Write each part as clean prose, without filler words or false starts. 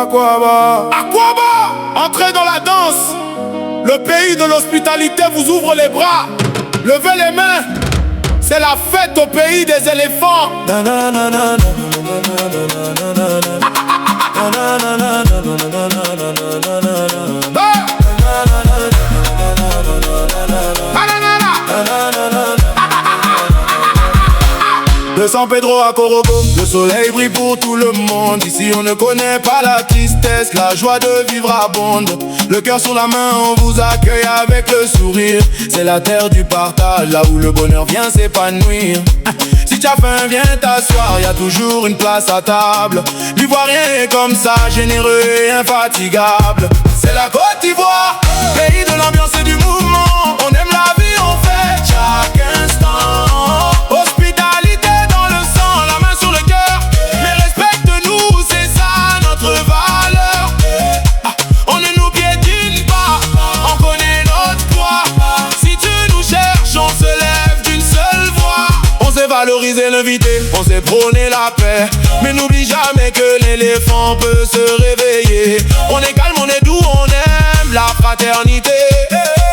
Aquaba. Aquaba, entrez dans la danse. Le pays de l'hospitalité vous ouvre les bras. Levez les mains. C'est la fête au pays des éléphants. De San Pedro à Corogo, le soleil brille pour tout le monde. Ici on ne connaît pas la tristesse, la joie de vivre abonde. Le cœur sur la main, on vous accueille avec le sourire. C'est la terre du partage, là où le bonheur vient s'épanouir. Si tu as faim, viens t'asseoir, y a toujours une place à table. L'Ivoirien est comme ça, généreux et infatigable. C'est la Côte d'Ivoire, pays de l'ambiance et du mouvement. On aime la vie, on fait chaque instant. Hospitalité dans le sang, la main sur le cœur. Mais respecte-nous, c'est ça notre valeur. On ne nous piétine pas, on connaît notre poids. Si tu nous cherches, on se lève d'une seule voix. On sait valoriser l'invité, on sait prôner la paix. Mais n'oublie jamais que l'éléphant peut se réveiller. On est calme, on est doux, on aime la fraternité.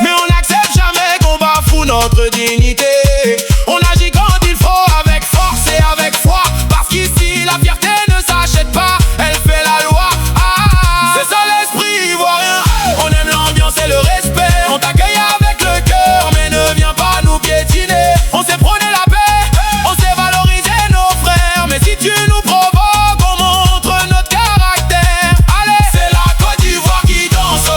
Mais on n'accepte jamais qu'on bafoue notre dignité. On agit quand il faut, avec force et avec foi. Parce qu'ici la fierté ne s'achète pas, elle fait la loi. C'est ça l'esprit ivoirien. On aime l'ambiance et le respect. On t'accueille avec le cœur, mais ne viens pas nous piétiner. On sait prôner la paix, on sait valoriser nos frères. Mais si tu nous provoques, on montre notre caractère. Allez, c'est la Côte d'Ivoire qui danse.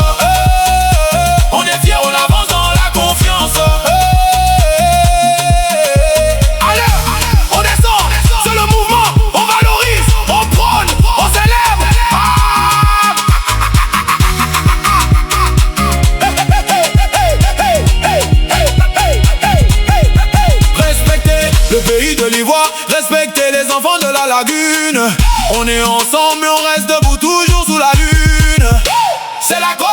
On est fiers, on avance dans la confiance. Allez, on descend, c'est le mouvement. On valorise, on prône, on s'élève. Respectez le pays de l'Ivoire, respectez les enfants de la lagune. On est ensemble mais on reste debout toujours sous la lune. C'est la Côte